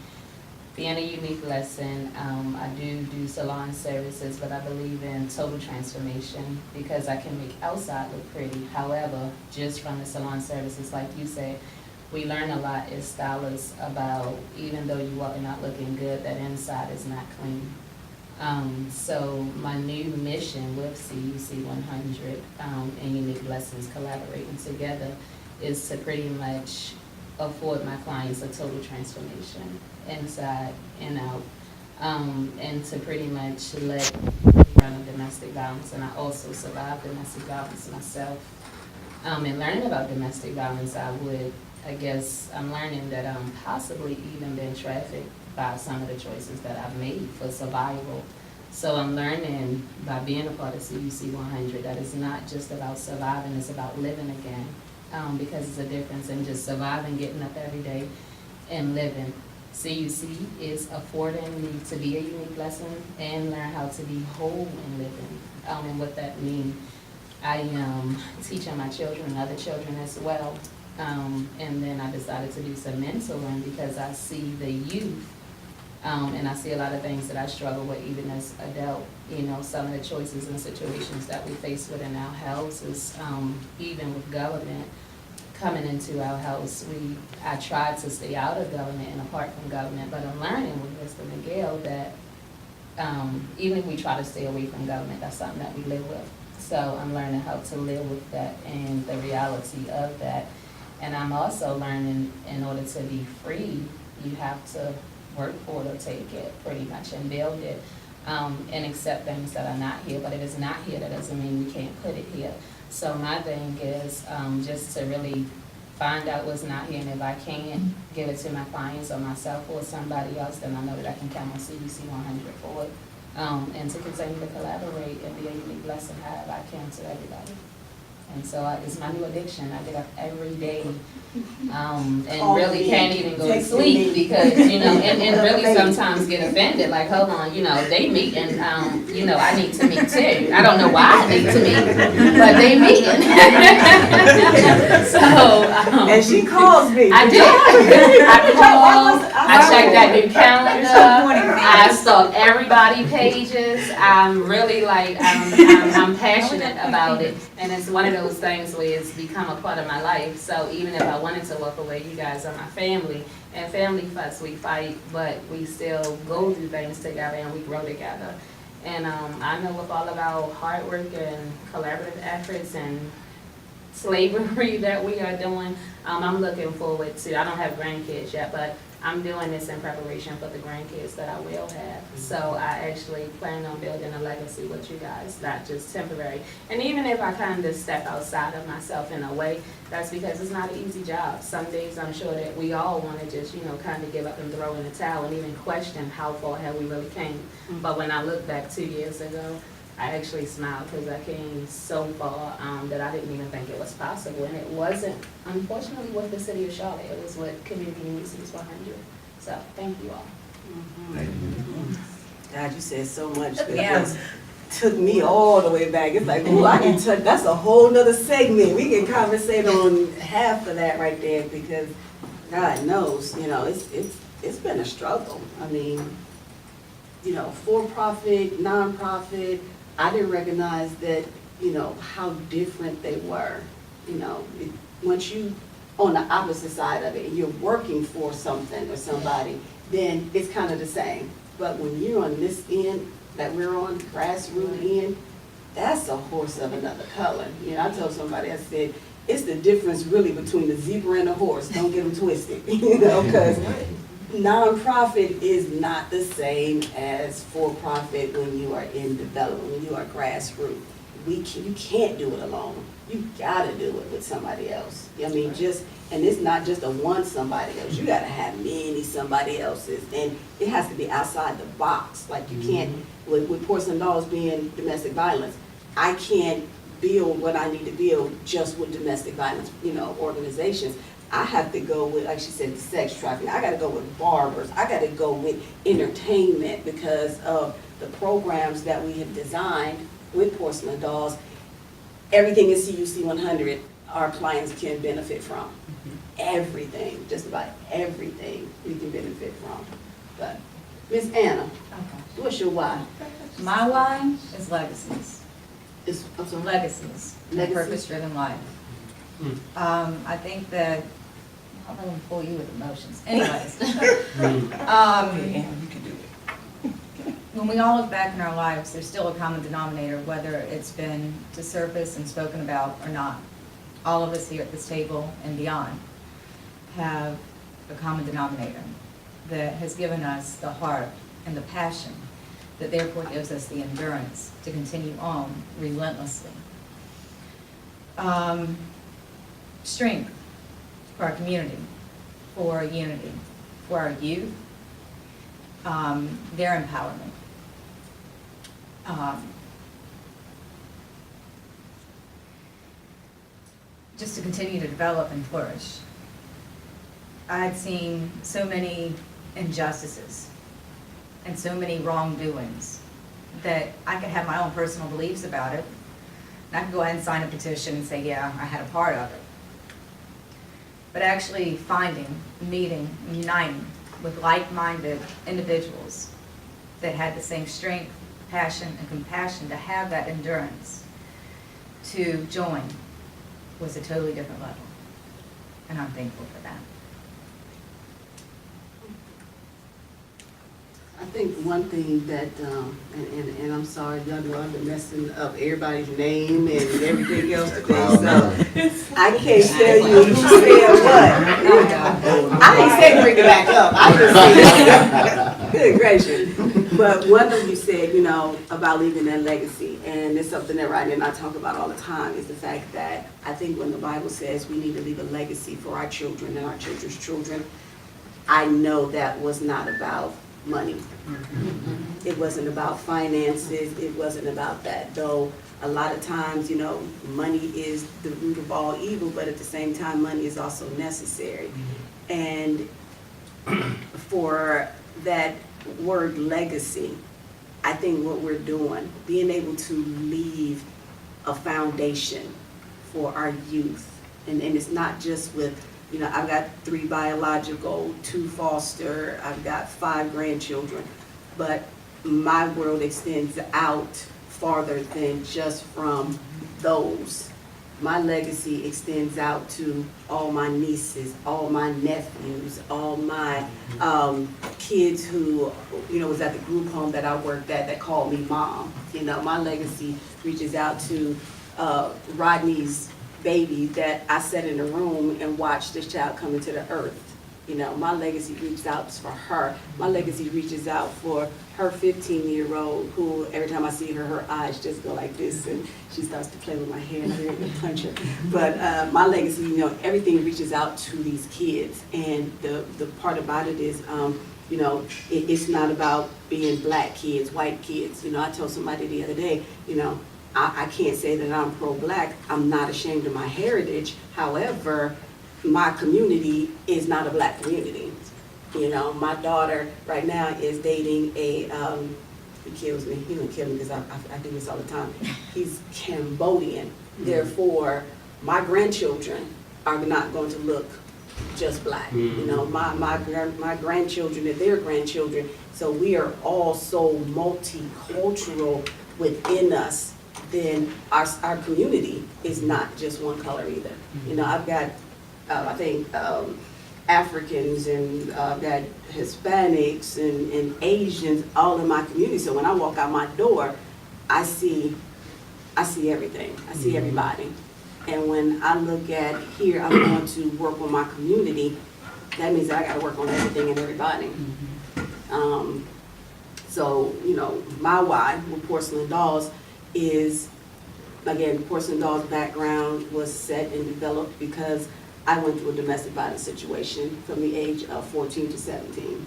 being a unique lesson. I do salon services, but I believe in total transformation because I can make outside look pretty. However, just from the salon services, like you said, we learn a lot as stylists about, even though you walking out looking good, that inside is not clean. So my new mission with CUC100 and Unique Lessons collaborating together is to pretty much afford my clients a total transformation, inside and out, and to pretty much let run of domestic violence. And I also survived domestic violence myself. In learning about domestic violence, I'm learning that I'm possibly even been trafficked by some of the choices that I've made for survival. So I'm learning by being a part of CUC100 that it's not just about surviving, it's about living again. Because it's a difference in just surviving, getting up every day, and living. CUC is affording me to be a unique lesson and learn how to be whole in living. And what that means, I am teaching my children and other children as well. And then I decided to do some mentoring because I see the youth, and I see a lot of things that I struggle with even as adult. You know, some of the choices and situations that we face within our houses, even with government coming into our house. I tried to stay out of government and apart from government, but I'm learning with Mr. Miguel that even if we try to stay away from government, that's something that we live with. So I'm learning how to live with that and the reality of that. And I'm also learning, in order to be free, you have to work for it or take it pretty much and build it, and accept things that are not here. But if it's not here, that doesn't mean we can't put it here. So my thing is just to really find out what's not here, and if I can give it to my clients or myself or somebody else, then I know that I can count on CUC100 for it, and to continue to collaborate and be a unique lesson however I can to everybody. And so it's my new addiction. I get up every day and really can't even go to sleep because, and really sometimes get offended, like, hold on, they meet and, I need to meet too. I don't know why I need to meet, but they meeting. So. And she calls me. I did. I like that new calendar. Stop pointing fingers. I stalk everybody pages. I'm really like, I'm passionate about it. And it's one of those things where it's become a part of my life. So even if I wanted to walk away, you guys are my family. And family fuss, we fight, but we still go through things together and we grow together. And I know with all of our hard work and collaborative efforts and slavery that we are doing, I'm looking forward to, I don't have grandkids yet, but I'm doing this in preparation for the grandkids that I will have. So I actually plan on building a legacy with you guys, not just temporary. And even if I kind of step outside of myself in a way, that's because it's not an easy job. Some days I'm sure that we all want to just, kind of give up and throw in the towel and even question how far have we really came. But when I look back 2 years ago, I actually smiled because I came so far that I didn't even think it was possible. And it wasn't, unfortunately, with the city of Charlotte. It was with Community Universities 100. So thank you all. God, you said so much. Yeah. It took me all the way back. It's like, ooh, I can touch, that's a whole nother segment. We can conversate on half of that right there because God knows, it's been a struggle. I mean, for-profit, non-profit, I didn't recognize that, how different they were. Once you on the opposite side of it and you're working for something or somebody, then it's kind of the same. But when you're on this end that we're on, grassroots end, that's a horse of another color. I told somebody, I said, it's the difference really between the zebra and the horse. Don't get them twisted, because nonprofit is not the same as for-profit when you are in development, when you are grassroots. You can't do it alone. You gotta do it with somebody else. And it's not just a one somebody else. You gotta have many somebody else's, and it has to be outside the box. Like you can't, with Porcelain Dolls being domestic violence, I can't build what I need to build just with domestic violence, organizations. I have to go with, like she said, the sex trafficking. I got to go with barbers. I got to go with entertainment because of the programs that we have designed with Porcelain Dolls. Everything in CUC100 our clients can benefit from. Everything, just about everything we can benefit from. But Miss Anna, what's your why? My why is legacies. I'm sorry. Legacies. Legacies. Purpose-driven life. I think that, I'm not gonna pull you with emotions. Anyways. You can do it. When we all look back in our lives, there's still a common denominator, whether it's been to surface and spoken about or not. All of us here at this table and beyond have a common denominator that has given us the heart and the passion that therefore gives us the endurance to continue on relentlessly. Strength for our community, for our unity, for our youth, their empowerment. Just to continue to develop and flourish. I'd seen so many injustices and so many wrongdoings that I could have my own personal beliefs about it. And I could go ahead and sign a petition and say, yeah, I had a part of it. But actually finding, meeting, uniting with like-minded individuals that had the same strength, passion, and compassion to have that endurance to join was a totally different level. And I'm thankful for that. I think one thing that, and I'm sorry, y'all know I've been messing up everybody's name and everything else today, so I can't tell you who said what. I ain't saying bring it back up, I just said, good gracious. But one of you said, about leaving that legacy, and it's something that Rodney and I talk about all the time, is the fact that I think when the Bible says we need to leave a legacy for our children and our children's children, I know that was not about money. It wasn't about finances, it wasn't about that, though a lot of times, money is the root of all evil, but at the same time, money is also necessary. And for that word legacy, I think what we're doing, being able to leave a foundation for our youth, and it's not just with You know, I've got 3 biological, 2 foster, I've got 5 grandchildren. But my world extends out farther than just from those. My legacy extends out to all my nieces, all my nephews, all my kids who, you know, was at the group home that I worked at that called me mom. You know, my legacy reaches out to Rodney's baby that I sat in a room and watched this child come into the earth. You know, my legacy reaches out for her. My legacy reaches out for her 15-year-old who, every time I see her, her eyes just go like this and she starts to play with my hair and I'm ready to punch her. But my legacy, you know, everything reaches out to these kids. And the part about it is, you know, it's not about being black kids, white kids. You know, I told somebody the other day, you know, I can't say that I'm pro-black. I'm not ashamed of my heritage. However, my community is not a black community. You know, my daughter right now is dating a, he kills me, he don't kill me because I do this all the time. He's Cambodian. Therefore, my grandchildren are not going to look just black. You know, my grandchildren and their grandchildren. So we are all so multicultural within us. Then our community is not just one color either. You know, I've got I think Africans and I've got Hispanics and Asians all in my community. So when I walk out my door, I see everything. I see everybody. And when I look at here, I'm going to work on my community. That means that I got to work on everything and everybody. So, you know, my why with Porcelain Dolls is, again, Porcelain Dolls' background was set and developed because I went through a domestic violence situation from the age of 14 to 17.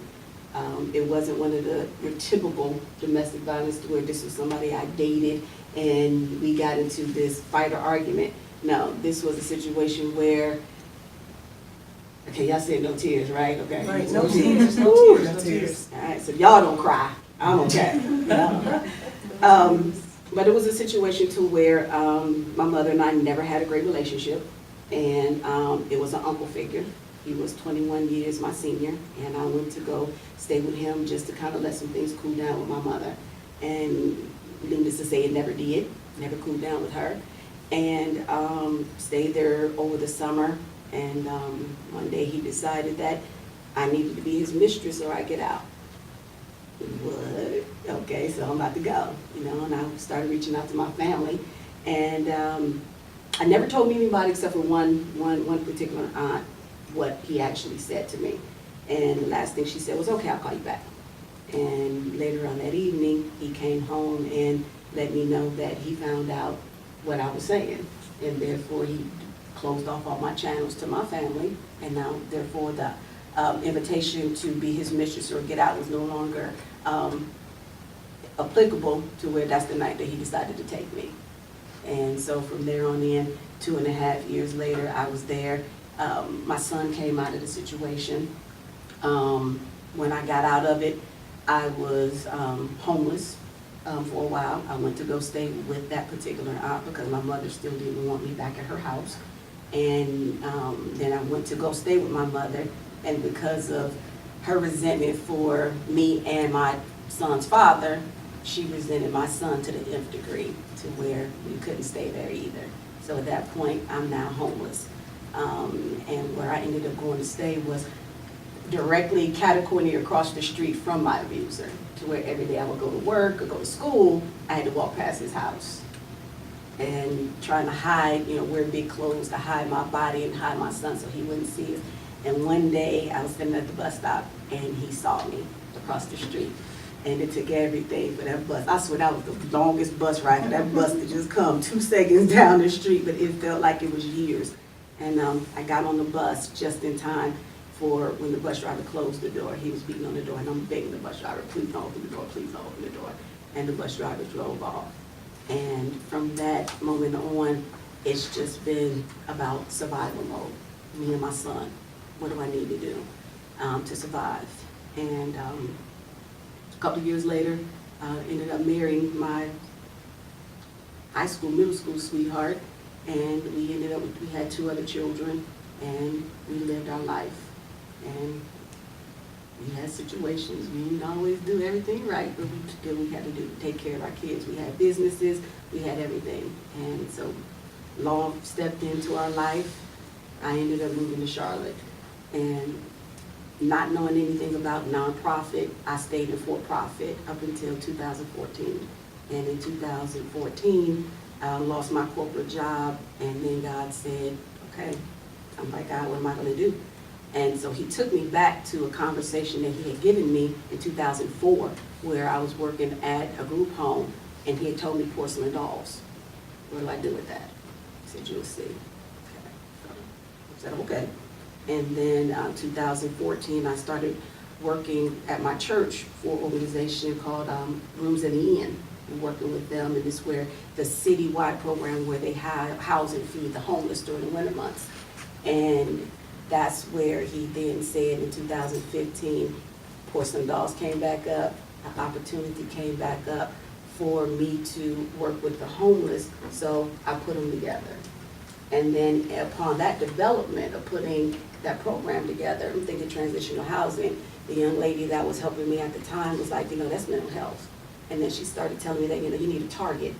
It wasn't one of your typical domestic violence where this was somebody I dated and we got into this fight or argument. No, this was a situation where, okay, y'all said no tears, right? Okay. Right, no tears, no tears, no tears. All right, so y'all don't cry. I'm okay. But it was a situation to where my mother and I never had a great relationship. And it was an uncle figure. He was 21 years my senior, and I went to go stay with him just to kind of let some things cool down with my mother. And needless to say, it never did, never cooled down with her. And stayed there over the summer, and one day he decided that I needed to be his mistress or I get out. What? Okay, so I'm about to go, you know, and I started reaching out to my family, and I never told anybody except for one particular aunt what he actually said to me. And the last thing she said was, okay, I'll call you back. And later on that evening, he came home and let me know that he found out what I was saying. And therefore, he closed off all my channels to my family. And now, therefore, the invitation to be his mistress or get out was no longer applicable to where that's the night that he decided to take me. And so from there on in, 2.5 years later, I was there. My son came out of the situation. When I got out of it, I was homeless for a while. I went to go stay with that particular aunt because my mother still didn't want me back at her house. And then I went to go stay with my mother. And because of her resentment for me and my son's father, she resented my son to the nth degree, to where we couldn't stay there either. So at that point, I'm now homeless. And where I ended up going to stay was directly catty-corner across the street from my abuser, to where every day I would go to work or go to school, I had to walk past his house. And trying to hide, you know, wear big clothes to hide my body and hide my son so he wouldn't see us. And one day I was standing at the bus stop and he saw me across the street. And it took everything for that bus. I swear that was the longest bus ride for that bus to just come 2 seconds down the street, but it felt like it was years. And I got on the bus just in time for when the bus driver closed the door. He was beating on the door, and I'm begging the bus driver, please don't open the door, please don't open the door. And the bus driver drove off. And from that moment on, it's just been about survival mode. Me and my son, what do I need to do to survive? And a couple of years later, ended up marrying my high school, middle school sweetheart, and we ended up, we had 2 other children. and we lived our life. And we had situations, we didn't always do everything right, but we did what we had to do to take care of our kids. We had businesses, we had everything. And so law stepped into our life. I ended up moving to Charlotte. And not knowing anything about nonprofit, I stayed in for-profit up until 2014. And in 2014, I lost my corporate job, and then God said, okay, I'm like, God, what am I gonna do? And so he took me back to a conversation that he had given me in 2004, where I was working at a group home, and he had told me porcelain dolls. What do I do with that? He said, you'll see. Okay. So I said, okay. And then 2014, I started working at my church for an organization called Rooms in the Inn. And working with them, and it's where the citywide program where they house and feed the homeless during the winter months. And that's where he then said in 2015, porcelain dolls came back up, an opportunity came back up for me to work with the homeless, so I put them together. And then upon that development of putting that program together, I'm thinking transitional housing, the young lady that was helping me at the time was like, that's mental health. And then she started telling me that, you need a target.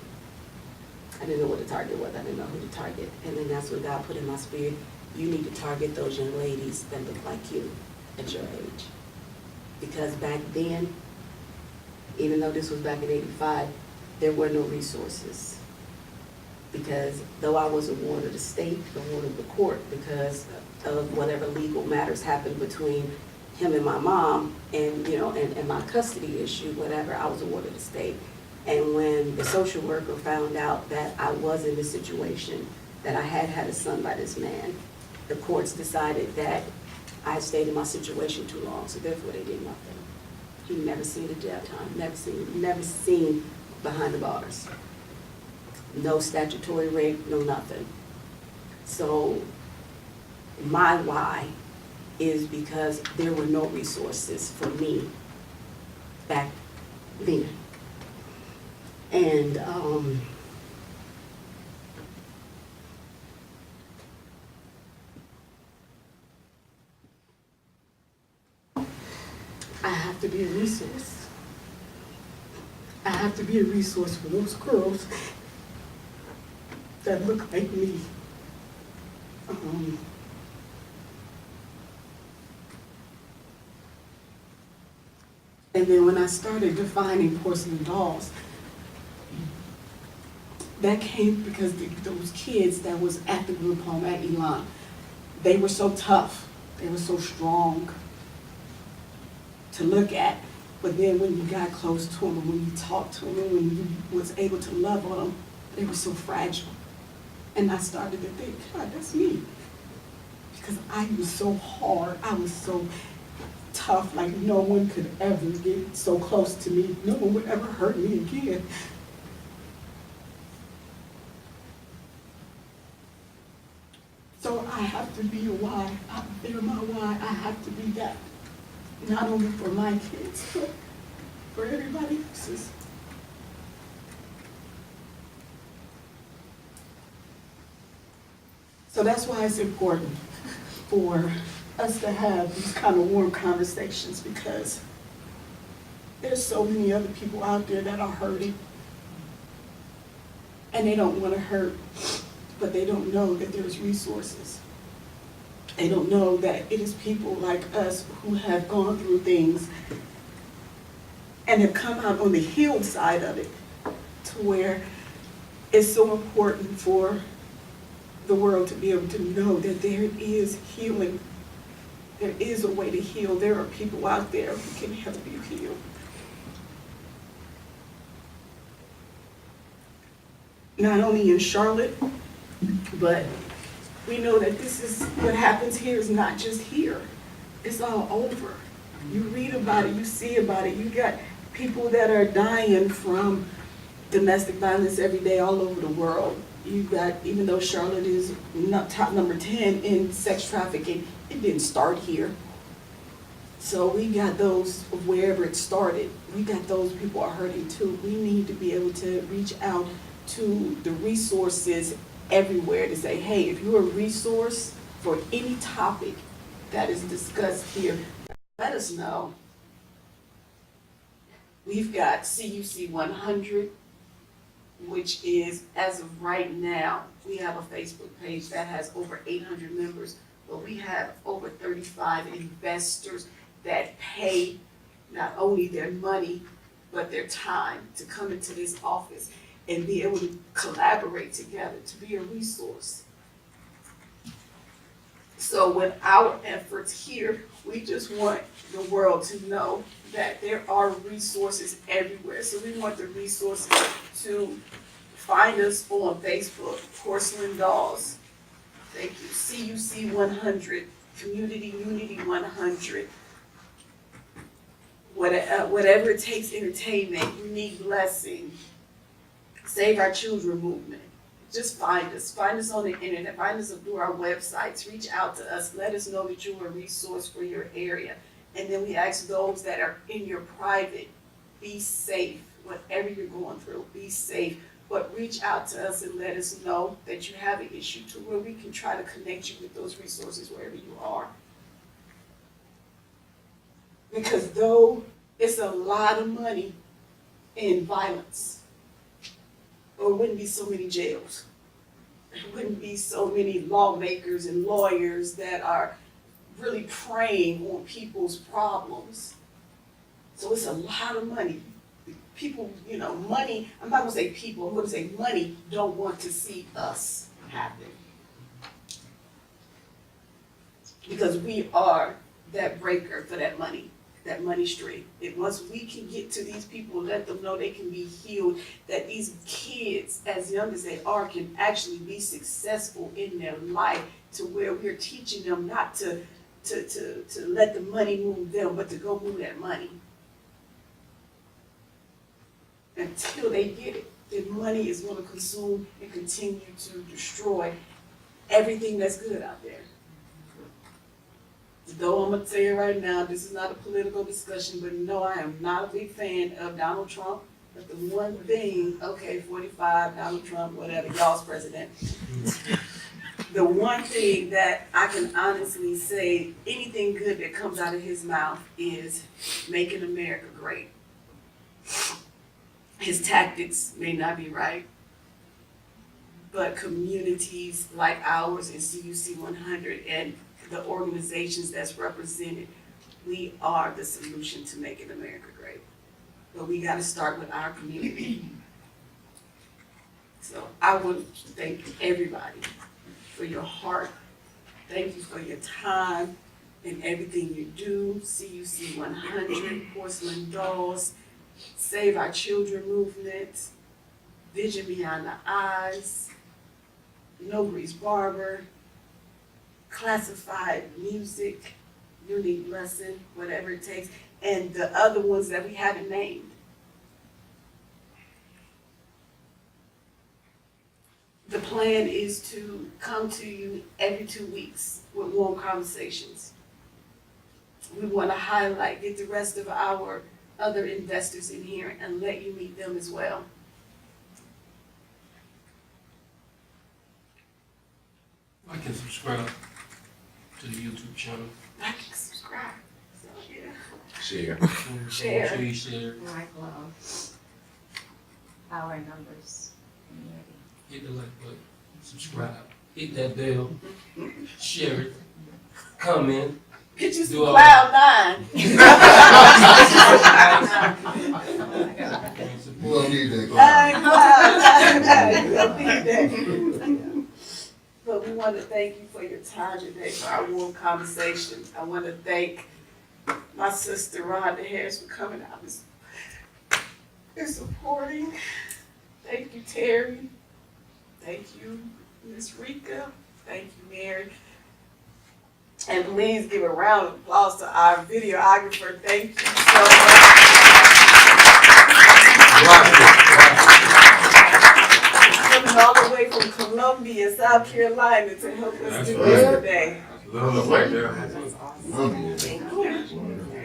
I didn't know what the target was. I didn't know who to target. And then that's what God put in my spirit. You need to target those young ladies that look like you at your age. Because back then, even though this was back in '85, there were no resources. Because though I was a ward of the state, a ward of the court, because of whatever legal matters happened between him and my mom, and and my custody issue, whatever, I was a ward of the state. And when the social worker found out that I was in this situation, that I had a son by this man, the courts decided that I stayed in my situation too long, so therefore they did nothing. He never seen a jail time, never seen behind the bars. No statutory rape, no nothing. So my why is because there were no resources for me back then. And I have to be a resource. I have to be a resource for those girls that look like me. And then when I started defining porcelain dolls, that came because those kids that was at the group home at Elon, they were so tough, they were so strong to look at. But then when you got close to them, and when you talked to them, and when you was able to love on them, they were so fragile. And I started to think, God, that's me. Because I was so hard, I was so tough, like no one could ever get so close to me. No one would ever hurt me again. So I have to be a why. They're my why. I have to be that. Not only for my kids, but for everybody else's. So that's why it's important for us to have these kind of warm conversations, because there's so many other people out there that are hurting. And they don't want to hurt, but they don't know that there's resources. They don't know that it is people like us who have gone through things and have come out on the healed side of it, to where it's so important for the world to be able to know that there is healing. There is a way to heal. There are people out there who can help you heal. Not only in Charlotte, but we know that this is what happens here is not just here. It's all over. You read about it, you see about it. You got people that are dying from domestic violence every day all over the world. You got, even though Charlotte is not top number 10 in sex trafficking, it didn't start here. So we got those wherever it started. We got those people are hurting too. We need to be able to reach out to the resources everywhere to say, hey, if you're a resource for any topic that is discussed here, let us know. We've got CUC100, which is, as of right now, we have a Facebook page that has over 800 members, but we have over 35 investors that pay not only their money, but their time to come into this office and be able to collaborate together, to be a resource. So with our efforts here, we just want the world to know that there are resources everywhere. So we want the resources to find us on Facebook, Porcelain Dolls. Thank you. CUC100, Community Unity 100. Whatever it takes, entertainment, Unique Blessing, Save Our Children movement. Just find us. Find us on the internet. Find us through our websites. Reach out to us. Let us know that you're a resource for your area. And then we ask those that are in your private, be safe. Whatever you're going through, be safe. But reach out to us and let us know that you have an issue to where we can try to connect you with those resources wherever you are. Because though it's a lot of money in violence, or it wouldn't be so many jails. There wouldn't be so many lawmakers and lawyers that are really preying on people's problems. So it's a lot of money. People, money, I'm not gonna say people, I'm gonna say money don't want to see us happen. Because we are that breaker for that money stream. And once we can get to these people and let them know they can be healed, that these kids, as young as they are, can actually be successful in their life, to where we're teaching them not to let the money move them, but to go move that money. Until they get it, then money is going to consume and continue to destroy everything that's good out there. Though I'm going to tell you right now, this is not a political discussion, but no, I am not a big fan of Donald Trump. But the one thing, okay, 45, Donald Trump, whatever, y'all's president. The one thing that I can honestly say, anything good that comes out of his mouth is making America great. His tactics may not be right, but communities like ours in CUC100 and the organizations that's represented, we are the solution to making America great. But we got to start with our community. So I want to thank everybody for your heart. Thank you for your time and everything you do. CUC100, Porcelain Dolls, Save Our Children movement, Vision Beyond the Eyes, No Grease Barber, Classified Music, Unique Blessing, whatever it takes, and the other ones that we haven't named. The plan is to come to you every 2 weeks with warm conversations. We want to highlight, get the rest of our other investors in here and let you meet them as well. I can subscribe to the YouTube channel. I can subscribe. So yeah. Share. Share. Make sure you share. Like love. Our numbers. Community. Hit the like button. Subscribe. Hit that bell. Share it. Comment. Get you some Do all Cloud9. We don't need that. You don't need that. But we want to thank you for your time today, for our warm conversation. I want to thank my sister Rhonda Harris for coming out and supporting. Thank you, Terry. Thank you, Miss Rika. Thank you, Mary. And please give a round of applause to our videographer. Thank you so much. Coming all the way from Columbia, South Carolina to help us do this today. Love right there.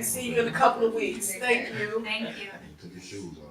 See you in a couple of weeks. Thank you. Thank you. Took your shoes off.